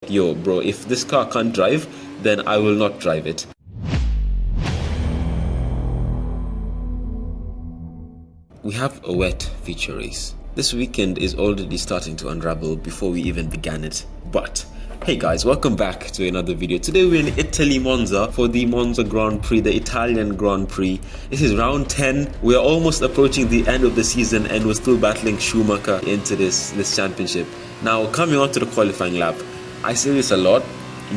like, yo, bro, if this car can't drive, then I will not drive it. We have a wet feature race. This weekend is already starting to unravel before we even began it. But hey guys, welcome back to another video. Today we're in Italy, Monza, for the Monza Grand Prix, the Italian Grand Prix. This is round 10. We're almost approaching the end of the season and we're still battling Schumacher into this championship. Now, coming on to the qualifying lap, I say this a lot,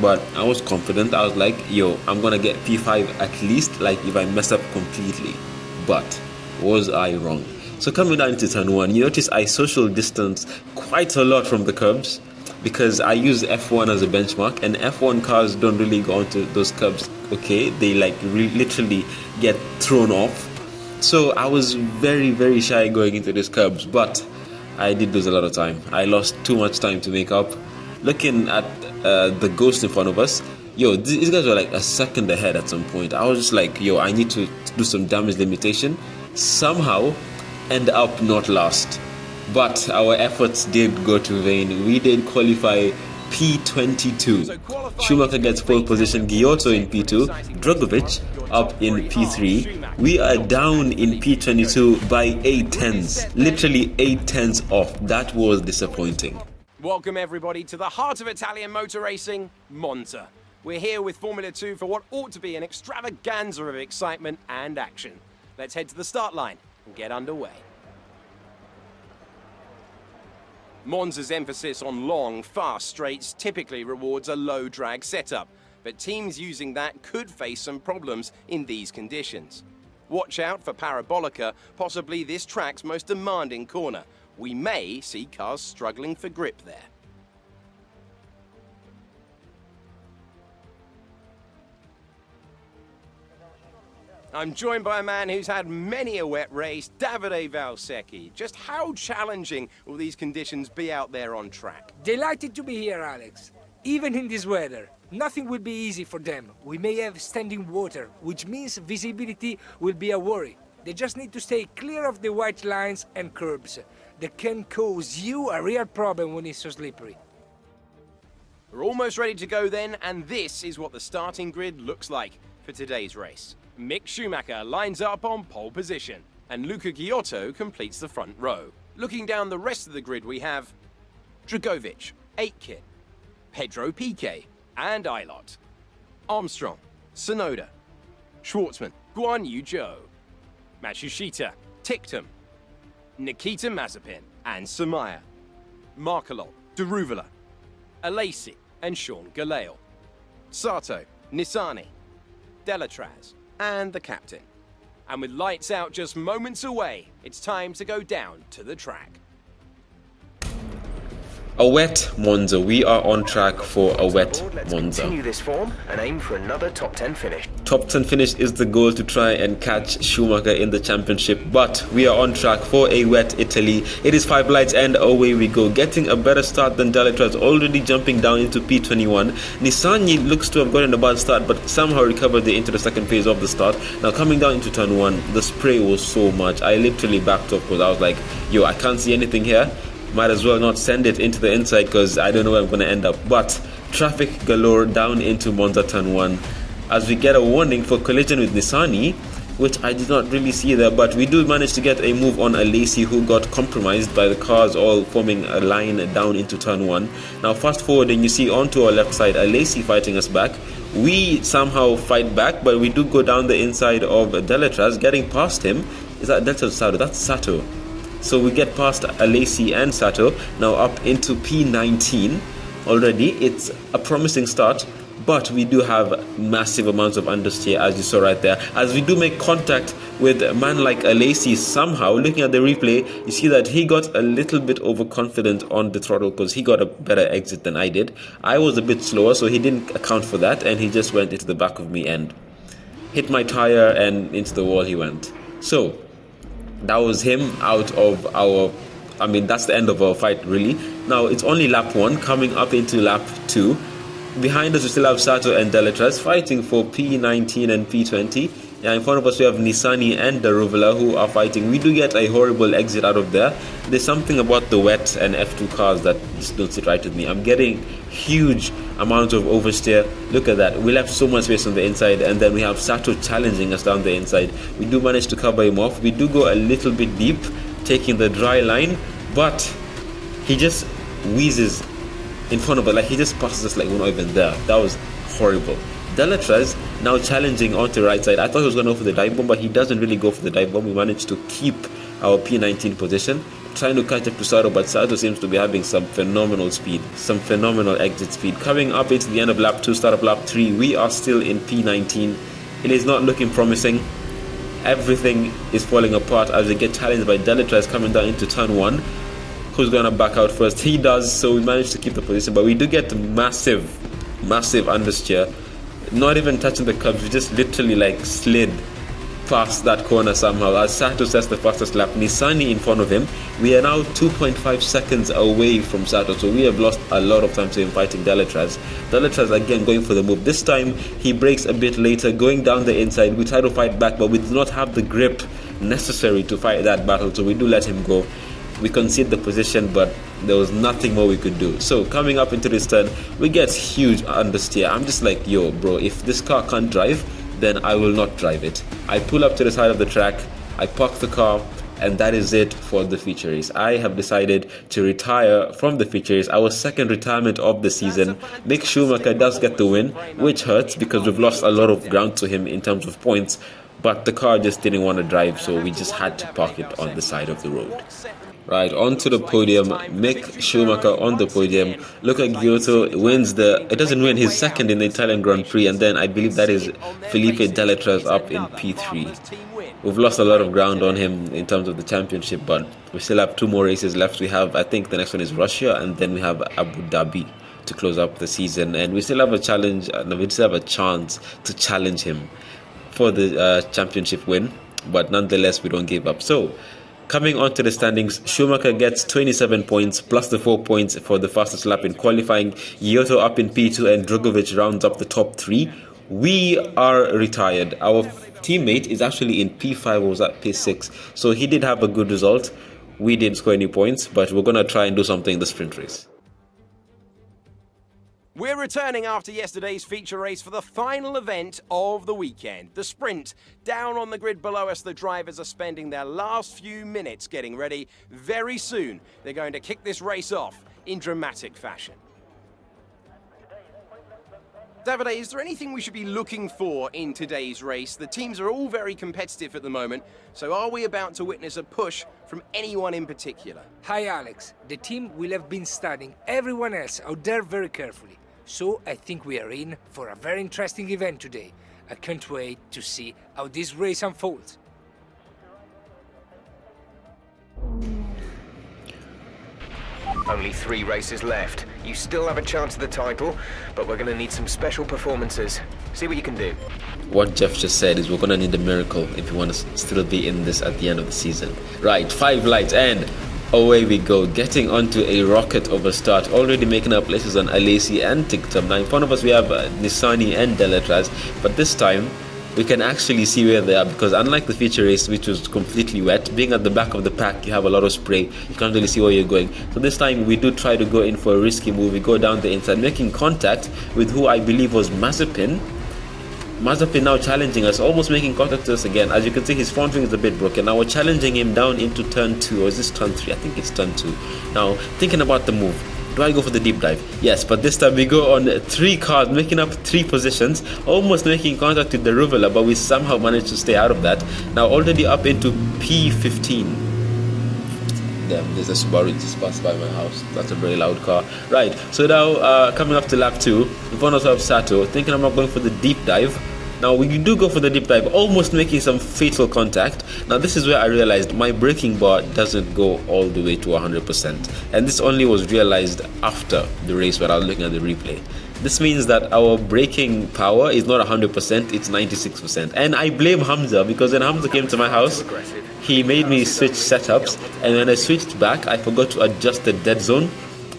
but I was confident. I was like, yo, I'm gonna get P5 at least, like if I mess up completely. But was I wrong? So coming down into turn 1, you notice I social distance quite a lot from the curbs, because I use F1 as a benchmark, and F1 cars don't really go onto those curbs, okay? They like literally get thrown off. So I was very shy going into these curbs, but I did lose a lot of time. I lost too much time to make up. Looking at the ghost in front of us, yo, these guys were like a second ahead at some point. I was just like, yo, I need to do some damage limitation. Somehow end up not last. But our efforts did go to vain. We did qualify P22. Schumacher gets pole position, Giotto in P2, Drogovic up in P3. We are down in P22 by 8 tenths. Literally 8 tenths off. That was disappointing. Welcome everybody to the heart of Italian motor racing, Monza. We're here with Formula 2 for what ought to be an extravaganza of excitement and action. Let's head to the start line and get underway. Monza's emphasis on long, fast straights typically rewards a low drag setup, but teams using that could face some problems in these conditions. Watch out for Parabolica, possibly this track's most demanding corner. We may see cars struggling for grip there. I'm joined by a man who's had many a wet race, Davide Valsecchi. Just how challenging will these conditions be out there on track? Delighted to be here, Alex. Even in this weather, nothing will be easy for them. We may have standing water, which means visibility will be a worry. They just need to stay clear of the white lines and curbs. That can cause you a real problem when it's so slippery. We're almost ready to go then, and this is what the starting grid looks like for today's race. Mick Schumacher lines up on pole position, and Luca Giotto completes the front row. Looking down the rest of the grid, we have Drogovic, Aitken, Pedro Piquet, and Eilert, Armstrong, Sonoda, Schwartzman, Guan Yu Zhou, Matsushita, Tictum, Nikita Mazepin, and Samaya, Markelov, Deruvala, Alesi, and Sean Galale, Sato, Nissani, Delatraz, and the captain. And with lights out just moments away, it's time to go down to the track. A wet Monza. We are on track for a wet Monza. Continue this form and aim for another top 10 finish. Top 10 finish is the goal to try and catch Schumacher in the championship, but we are on track for a wet Italy. It is 5 lights and away we go. Getting a better start than Delatraz, already jumping down into P21. Nissany looks to have gotten a bad start, but somehow recovered into the second phase of the start. Now coming down into turn 1, the spray was so much. I literally backed off because I was like, yo, I can't see anything here. Might as well not send it into the inside because I don't know where I'm going to end up. But traffic galore down into Monza turn 1 as we get a warning for collision with Nissany, which I did not really see there, but we do manage to get a move on Alesi, who got compromised by the cars all forming a line down into turn 1. Now fast forwarding, you see onto our left side Alesi fighting us back. We somehow fight back, but we do go down the inside of Delatraz, getting past him. Is that Delatraz? Sato? That's Sato. So we get past Alesi and Sato, now up into P19 already. It's a promising start, but we do have massive amounts of understeer, as you saw right there. As we do make contact with a man like Alesi, somehow, looking at the replay, you see that he got a little bit overconfident on the throttle because he got a better exit than I did. I was a bit slower, so he didn't account for that, and he just went into the back of me and hit my tire, and into the wall he went. So that was him out of our, that's the end of our fight really. Now it's only lap 1, coming up into lap 2. Behind us we still have Sato and Delatraz fighting for P19 and P20. Yeah, in front of us we have Nissany and Daruvula who are fighting. We do get a horrible exit out of there. There's something about the wet and F2 cars that just don't sit right with me. I'm getting huge amounts of oversteer. Look at that. We left so much space on the inside, and then we have Sato challenging us down the inside. We do manage to cover him off. We do go a little bit deep, taking the dry line, but he just wheezes in front of us. Like, he just passes us like we're not even there. That was horrible. Delatraz now challenging onto the right side. I thought he was going to go for the dive bomb, but he doesn't really go for the dive bomb. We managed to keep our P19 position, trying to catch up to Sato, but Sato seems to be having some phenomenal speed, some phenomenal exit speed. Coming up into the end of lap 2, start of lap 3, we are still in P19. It is not looking promising. Everything is falling apart as we get challenged by Delatraz coming down into turn 1. Who's going to back out first? He does, so we managed to keep the position, but we do get massive understeer. Not even touching the curbs, we just literally like slid past that corner somehow as Sato sets the fastest lap. Nissany in front of him. We are now 2.5 seconds away from Sato, so we have lost a lot of time to him fighting Delatraz. Delatraz again going for the move. This time he breaks a bit later, going down the inside. We try to fight back, but we do not have the grip necessary to fight that battle, so we do let him go. We concede the position, but there was nothing more we could do. So coming up into this turn, we get huge understeer. I'm just like, yo bro, if this car can't drive, then I will not drive it. I pull up to the side of the track, I park the car, and that is it for the feature race. I have decided to retire from the feature race. Our second retirement of the season. Mick Schumacher does get the win, which hurts because we've lost a lot of ground to him in terms of points, but the car just didn't want to drive, so we just had to park it on the side of the road. Right, onto the podium. Mick Schumacher on the podium. Luca Giotto wins it doesn't win, his second in the Italian Grand Prix, and then I believe that is Felipe Delatraz up in P3. We've lost a lot of ground on him in terms of the championship, but we still have 2 more races left. We have, I think the next one is Russia, and then we have Abu Dhabi to close up the season, and we still have a challenge, we still have a chance to challenge him for the championship win, but nonetheless we don't give up. So coming on to the standings, Schumacher gets 27 points plus the 4 points for the fastest lap in qualifying. Giotto up in P2 and Drugovic rounds up the top 3. We are retired. Our teammate is actually in P5 or was at P6, so he did have a good result. We didn't score any points, but we're going to try and do something in the sprint race. We're returning after yesterday's feature race for the final event of the weekend, the sprint. Down on the grid below us, the drivers are spending their last few minutes getting ready. Very soon, they're going to kick this race off in dramatic fashion. Davide, is there anything we should be looking for in today's race? The teams are all very competitive at the moment, so are we about to witness a push from anyone in particular? Hi Alex, the team will have been studying everyone else out there very carefully. So I think we are in for a very interesting event today. I can't wait to see how this race unfolds. Only 3 races left. You still have a chance at the title, but we're going to need some special performances. See what you can do. What Jeff just said is we're going to need a miracle if we want to still be in this at the end of the season. Right, 5 lights and away we go, getting onto a rocket of a start, already making our places on Alesi and TikTok. Now in front of us we have Nissany and Delatraz, but this time we can actually see where they are, because unlike the feature race, which was completely wet, being at the back of the pack you have a lot of spray, you can't really see where you're going. So this time we do try to go in for a risky move. We go down the inside, making contact with who I believe was Mazepin now challenging us, almost making contact to us again. As you can see, his front wing is a bit broken. Now we're challenging him down into turn 2, or is this turn 3? I think it's turn 2. Now, thinking about the move, do I go for the deep dive? Yes, but this time we go on 3 cars, making up 3 positions, almost making contact with the Ruvela, but we somehow managed to stay out of that. Now already up into P15. Damn, there's a Subaru just passed by my house. That's a very loud car. Right, so now coming up to lap 2, in front of Sato, thinking I'm not going for the deep dive. Now we do go for the deep dive, almost making some fatal contact. Now this is where I realized my braking bar doesn't go all the way to 100%, and this only was realized after the race when I was looking at the replay. This means that our braking power is not 100%, it's 96%. And I blame Hamza, because when Hamza came to my house, he made me switch setups, and when I switched back, I forgot to adjust the dead zone.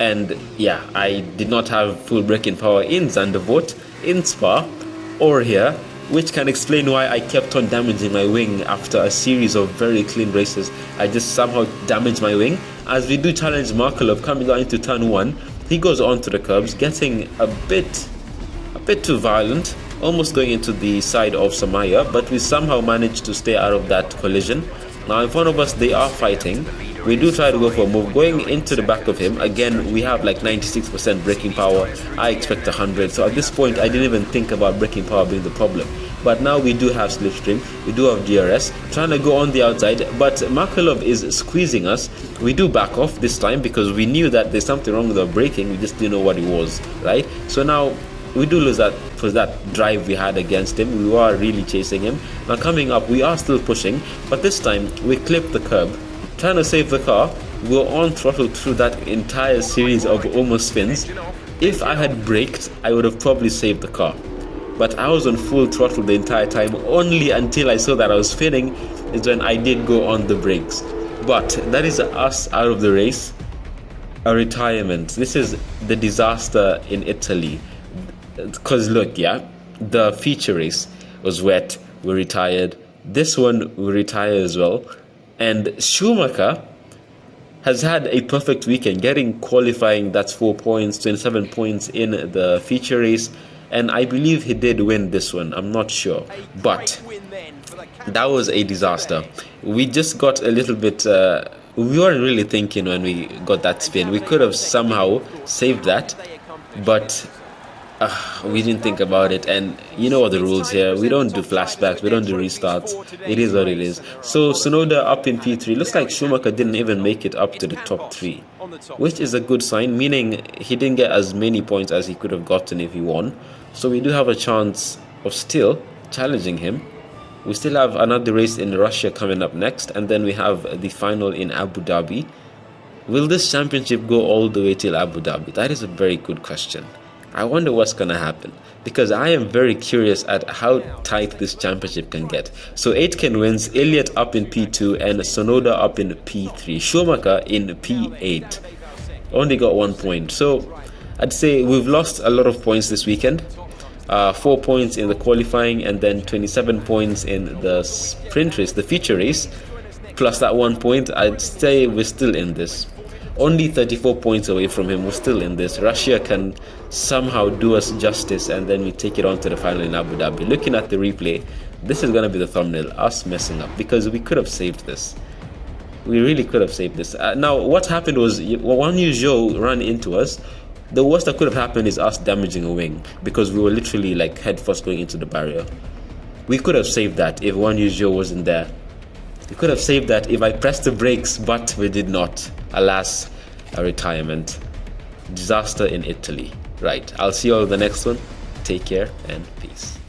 And yeah, I did not have full braking power in Zandvoort, in Spa, or here, which can explain why I kept on damaging my wing after a series of very clean races. I just somehow damaged my wing. As we do challenge Markelov coming out into turn 1, he goes on to the curbs, getting a bit too violent, almost going into the side of Samaya, but we somehow managed to stay out of that collision. Now in front of us they are fighting. We do try to go for a move, going into the back of him. Again, we have like 96% braking power. I expect 100, so at this point I didn't even think about braking power being the problem. But now we do have slipstream, we do have DRS, trying to go on the outside, but Markelov is squeezing us. We do back off this time because we knew that there's something wrong with our braking, we just didn't know what it was, right? So now we do lose that for that drive we had against him. We were really chasing him. Now coming up, we are still pushing, but this time we clip the curb, trying to save the car. We were on throttle through that entire series of almost spins. If I had braked, I would have probably saved the car. But I was on full throttle the entire time. Only until I saw that I was spinning is when I did go on the brakes. But that is us out of the race. A retirement. This is the disaster in Italy. Because look, yeah, the feature race was wet, we retired. This one we retired as well. And Schumacher has had a perfect weekend, getting qualifying, that's 4 points, 27 points in the feature race. And I believe he did win this one, I'm not sure. But that was a disaster. We just got a little bit, we weren't really thinking when we got that spin. We could have somehow saved that, but we didn't think about it. And you know what the rules here, we don't do flashbacks, we don't do restarts. It is what it is. So Tsunoda up in P3. Looks like Schumacher didn't even make it up to the top 3, which is a good sign, meaning he didn't get as many points as he could have gotten if he won. So we do have a chance of still challenging him. We still have another race in Russia coming up next, and then we have the final in Abu Dhabi. Will this championship go all the way till Abu Dhabi? That is a very good question. I wonder what's going to happen, because I am very curious at how tight this championship can get. So Aitken wins, Elliott up in P2 and Tsunoda up in P3. Schumacher in P8. Only got 1 point. So I'd say we've lost a lot of points this weekend. 4 points in the qualifying and then 27 points in the sprint race, the feature race. Plus that 1 point, I'd say we're still in this. Only 34 points away from him, we're still in this. Russia can somehow do us justice and then we take it on to the final in Abu Dhabi. Looking at the replay, this is going to be the thumbnail, us messing up, because we could have saved this. We really could have saved this. Now, what happened was, Wang Yuzhou ran into us. The worst that could have happened is us damaging a wing, because we were literally like head first going into the barrier. We could have saved that if Wang Yuzhou wasn't there. We could have saved that if I pressed the brakes, but we did not. Alas, a retirement. Disaster in Italy. Right, I'll see you all in the next one. Take care and peace.